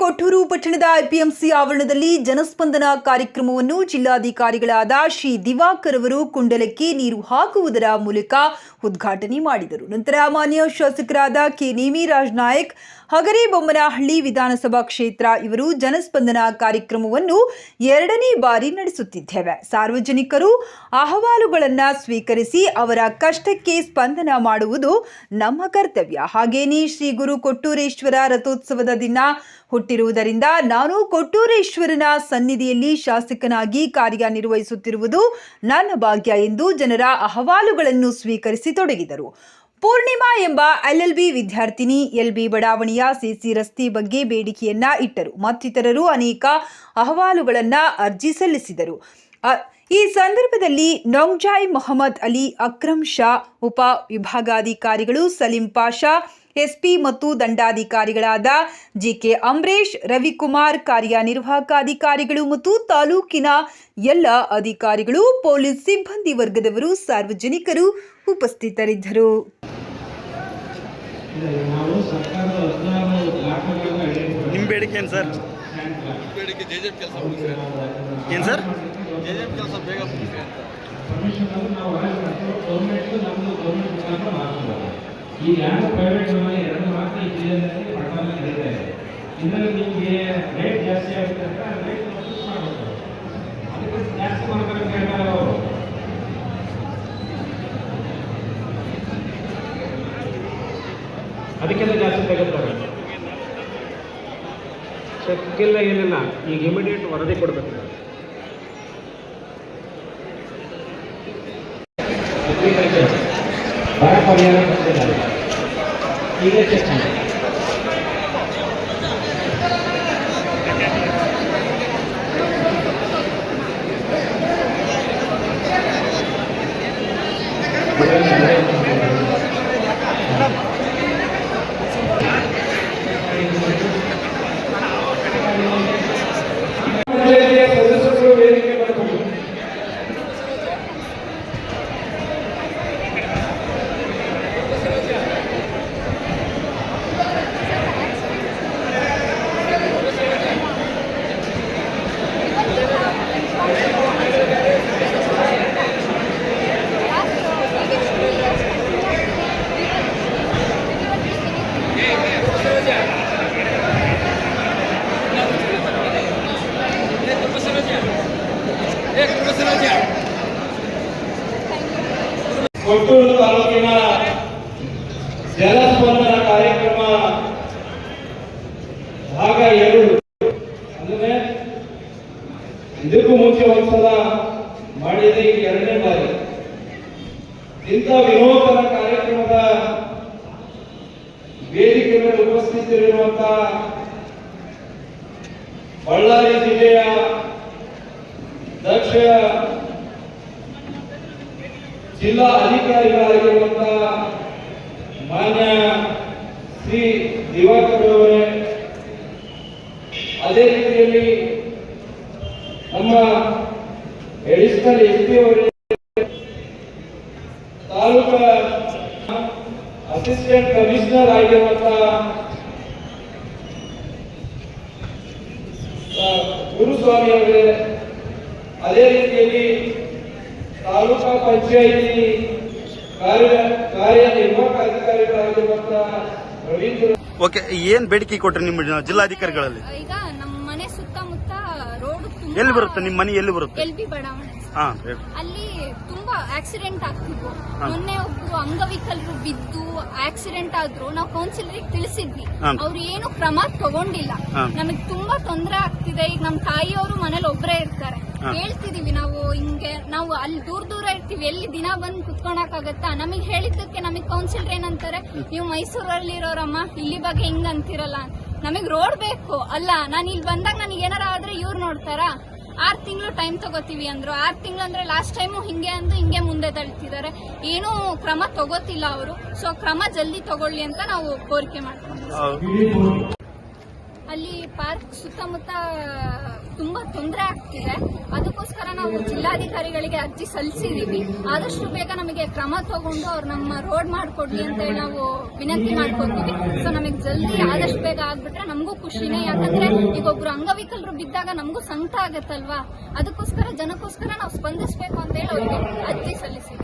ಕೊಟ್ಟೂರು ಪಟ್ಟಣದ ಐಪಿಎಂಸಿ ಆವರಣದಲ್ಲಿ ಜನಸ್ಪಂದನ ಕಾರ್ಯಕ್ರಮವನ್ನು ಜಿಲ್ಲಾಧಿಕಾರಿಗಳಾದ ಶ್ರೀ ದಿವಾಕರ್ ಅವರು ಕುಂಡಲಕ್ಕೆ ನೀರು ಹಾಕುವುದರ ಮೂಲಕ ಉದ್ಘಾಟನೆ ಮಾಡಿದರು. ನಂತರ ಮಾನ್ಯ ಶಾಸಕರಾದ ಕೆ ನೇಮಿರಾಜ್ ನಾಯಕ್ ಹಗರಿಬೊಮ್ಮನಹಳ್ಳಿ ವಿಧಾನಸಭಾ ಕ್ಷೇತ್ರ ಇವರು ಜನಸ್ಪಂದನ ಕಾರ್ಯಕ್ರಮವನ್ನು 2ನೇ ಬಾರಿ ನಡೆಸುತ್ತಿದ್ದೇವೆ. ಸಾರ್ವಜನಿಕರು ಅಹವಾಲುಗಳನ್ನು ಸ್ವೀಕರಿಸಿ ಅವರ ಕಷ್ಟಕ್ಕೆ ಸ್ಪಂದನ ಮಾಡುವುದು ನಮ್ಮ ಕರ್ತವ್ಯ. ಹಾಗೇನೇ ಶ್ರೀ ಗುರು ಕೊಟ್ಟೂರೇಶ್ವರ ರಥೋತ್ಸವದ ದಿನ ಹುಟ್ಟಿರುವುದರಿಂದ ನಾನು ಕೊಟ್ಟೂರೇಶ್ವರನ ಸನ್ನಿಧಿಯಲ್ಲಿ ಶಾಸಕನಾಗಿ ಕಾರ್ಯನಿರ್ವಹಿಸುತ್ತಿರುವುದು ನನ್ನ ಭಾಗ್ಯ ಎಂದು ಜನರ ಅಹವಾಲುಗಳನ್ನು ಸ್ವೀಕರಿಸಿ ತೊಡಗಿದರು. ಪೂರ್ಣಿಮಾ ಎಂಬ LLB ವಿದ್ಯಾರ್ಥಿನಿ LB ಬಡಾವಣೆಯ ಸಿಸಿ ರಸ್ತೆ ಬಗ್ಗೆ ಬೇಡಿಕೆಯನ್ನ ಇಟ್ಟರು. ಮತ್ತಿತರರು ಅನೇಕ ಅಹವಾಲುಗಳನ್ನ ಅರ್ಜಿ ಸಲ್ಲಿಸಿದರು. ಈ ಸಂದರ್ಭದಲ್ಲಿ ನೊಂಗ್ಜಾಯ್ ಮೊಹಮ್ಮದ್ ಅಲಿ, ಅಕ್ರಮ್ ಶಾ, ಉಪ ವಿಭಾಗಾಧಿಕಾರಿಗಳು ಸಲೀಂ ಪಾಷಾ, SP ಮತ್ತು ದಂಡಾಧಿಕಾರಿಗಳಾದ JK ಅಂಬರೀಶ್, ರವಿಕುಮಾರ್, ಕಾರ್ಯನಿರ್ವಾಹಕ ಅಧಿಕಾರಿಗಳು ಮತ್ತು ತಾಲೂಕಿನ ಎಲ್ಲ ಅಧಿಕಾರಿಗಳು, ಪೊಲೀಸ್ ಸಿಬ್ಬಂದಿ ವರ್ಗದವರು, ಸಾರ್ವಜನಿಕರು ಉಪಸ್ಥಿತರಿದ್ದರು. ನಿಮ್ಮ ಬೇಡಿಕೆ ಏನು ಸರ್? ಬೇಡಿಕೆ JJP ಕೆಲಸ ಏನು ಸರ್? JJP ಕೆಲಸ ಬೇಗ ಮುಗಿಸಿ ಅಂತ. ಈಗ ಯಾರು ಪ್ರೈವೇಟ್ ಎರಡು ಮಾತ್ರ ಈ ಜಿಲ್ಲೆಯಲ್ಲಿ ಪಟ್ಟಣದಲ್ಲಿ ನಡೀತಾ ಇದೆ. ಇದರಲ್ಲಿ ನಿಮಗೆ ರೇಟ್ ಜಾಸ್ತಿ ಆಗುತ್ತೆ ಅಂತ ರೇಟ್ ಫಿಕ್ಸ್ ಮಾಡಬೇಕು. ಅದಕ್ಕೆ ಜಾಸ್ತಿ ಮಾಡ್ತಾರೆ ಅಂತ ಹೇಳ್ತಾರೆ ಅವರು. ಅದಕ್ಕೆಲ್ಲ ಜಾಸ್ತಿ ತೆಗೆದುತ್ತಾರೆ. ಚೆಕ್ಕಿಲ್ಲ ಏನಿಲ್ಲ, ಈಗ ಇಮಿಡಿಯೇಟ್ ವರದಿ ಕೊಡಬೇಕು. ಬರ ಪರಿಹಾರ ಕೊಡ್ತಿದ್ದಾರೆ. ಈಗ ಚೆಕ್ ಮಾಡಿ. ಸದಸ್ಯರು ವೇದಿಕೆ ಮಾಡಬಹುದು. ಕೊಟ್ಟೂರು ತಾಲೂಕಿನ ಜನಸ್ಪಂದನ ಕಾರ್ಯಕ್ರಮ ಭಾಗ 2 ಅಂದ್ರೆ ಇದಕ್ಕೂ ಮುಂಚೆ ಒಂದ್ಸಲ ಮಾಡಿದೆ, ಈಗ 2ನೇ ಬಾರಿ. ಇಂಥ ವಿನೂತನ ಕಾರ್ಯಕ್ರಮದ ವೇದಿಕೆ ಮೇಲೆ ಉಪಸ್ಥಿತರಿರುವಂತಹ ಬಳ್ಳಾರಿ ಜಿಲ್ಲೆಯ ದಕ್ಷ ಜಿಲ್ಲಾ ಅಧಿಕಾರಿಗಳಾಗಿರುವಂತಹ ಮಾನ್ಯ ಶ್ರೀ ದಿವಾಕರ್ ಅವರೇ, ಅದೇ ರೀತಿಯಲ್ಲಿ ನಮ್ಮ ಅಡಿಷನಲ್ SP ಅವರೇ, ತಾಲೂಕಾ ಅಸಿಸ್ಟೆಂಟ್ ಕಮಿಷನರ್ ಆಗಿರುವಂತಹ ಗುರುಸ್ವಾಮಿ ಅವರೇ, ಅದೇ ರೀತಿಯಲ್ಲಿ ತಾಲೂಕಾ ಪಂಚಾಯಿತಿ ಕಾರ್ಯನಿರ್ವಾಹಕ ಅಧಿಕಾರಿಗಳಾಗಿರುವಂತಹ ರವೀಂದ್ರ. ಓಕೆ, ಏನ್ ಬೇಡಿಕೆ ಕೊಟ್ರಿ ನಿಮ್ಮ ಜಿಲ್ಲಾಧಿಕಾರಿಗಳಲ್ಲಿ? ಈಗ ನಮ್ಮ ಮನೆ ಸುತ್ತಮುತ್ತ ರೋಡ್ ಎಲ್ಲಿ ಬರುತ್ತೆ? ನಿಮ್ಮ ಮನೆ ಎಲ್ಲಿ ಬರುತ್ತೆ? LB ಬಡಾವಣೆ. ಅಲ್ಲಿ ತುಂಬಾ ಆಕ್ಸಿಡೆಂಟ್ ಆಗ್ತಿದ್ವು. ಮೊನ್ನೆ ಒಬ್ರು ಅಂಗವಿಕಲರು ಬಿದ್ದು ಆಕ್ಸಿಡೆಂಟ್ ಆದ್ರು ನಾವು ಕೌನ್ಸಿಲರಿಗೆ ತಿಳಿಸಿದ್ವಿ. ಅವ್ರು ಏನು ಕ್ರಮ ತಗೊಂಡಿಲ್ಲ. ನಮಗ್ ತುಂಬಾ ತೊಂದರೆ ಆಗ್ತಿದೆ. ಈಗ ನಮ್ ತಾಯಿಯವರು ಮನೇಲಿ ಒಬ್ಬರೇ ಇರ್ತಾರೆ. ಹೇಳ್ತಿದೀವಿ ನಾವು ಹಿಂಗೆ, ನಾವು ಅಲ್ಲಿ ದೂರ ಇರ್ತೀವಿ, ಎಲ್ಲಿ ದಿನ ಬಂದು ಕುತ್ಕೊಳಕಾಗತ್ತಾ? ನಮಗ್ ಹೇಳಿದ್ದಕ್ಕೆ ನಮಗ್ ಕೌನ್ಸಿಲರ್ ಏನಂತಾರೆ, ನೀವು ಮೈಸೂರಲ್ಲಿ ಇರೋರಮ್ಮ, ಇಲ್ಲಿ ಬಗ್ಗೆ ಹಿಂಗ ಅಂತಿರಲ್ಲ. ನಮಗ್ ರೋಡ್ ಬೇಕು ಅಲ್ಲ. ನಾನು ಇಲ್ಲಿ ಬಂದಾಗ ನನಗೆ ಏನಾರ ಆದ್ರೆ ಇವ್ರು ನೋಡ್ತಾರಾ? 6 ತಿಂಗಳು ಟೈಮ್ ತಗೋತೀವಿ ಅಂದ್ರು. 6 ತಿಂಗಳು ಅಂದ್ರೆ ಲಾಸ್ಟ್ ಟೈಮು ಹಿಂಗೆ ಅಂದು ಹಿಂಗೆ ಮುಂದೆ ತಳ್ತಿದ್ದಾರೆ. ಏನೂ ಕ್ರಮ ತಗೋತಿಲ್ಲ ಅವರು. ಸೊ ಕ್ರಮ ಜಲ್ದಿ ತಗೊಳ್ಳಿ ಅಂತ ನಾವು ಕೋರಿಕೆ ಮಾಡ್ತೀವಿ. ಅಲ್ಲಿ ಪಾರ್ಕ್ ಸುತ್ತಮುತ್ತ ತುಂಬಾ ತೊಂದರೆ ಆಗ್ತಿದೆ. ಅದಕ್ಕೋಸ್ಕರ ನಾವು ಜಿಲ್ಲಾಧಿಕಾರಿಗಳಿಗೆ ಅರ್ಜಿ ಸಲ್ಲಿಸಿದೀವಿ. ಆದಷ್ಟು ಬೇಗ ನಮಗೆ ಕ್ರಮ ತಗೊಂಡು ಅವ್ರು ನಮ್ಮ ರೋಡ್ ಮಾಡ್ಕೊಡ್ಲಿ ಅಂತ ಹೇಳಿ ನಾವು ವಿನಂತಿ ಮಾಡ್ಕೊತೀವಿ. ಸೊ ನಮಗೆ ಜಲ್ದಿ ಆದಷ್ಟು ಬೇಗ ಆಗ್ಬಿಟ್ರೆ ನಮಗೂ ಖುಷಿನೇ. ಯಾಕಂದ್ರೆ ಈಗ ಒಬ್ರು ಅಂಗವಿಕಲರು ಬಿದ್ದಾಗ ನಮಗೂ ಸಂಕಟ ಆಗತ್ತಲ್ವಾ. ಅದಕ್ಕೋಸ್ಕರ ಜನಕ್ಕೋಸ್ಕರ ನಾವು ಸ್ಪಂದಿಸಬೇಕು ಅಂತ ಹೇಳಿ ಅವ್ರಿಗೆ ಅರ್ಜಿ ಸಲ್ಲಿಸಿದ್ವಿ.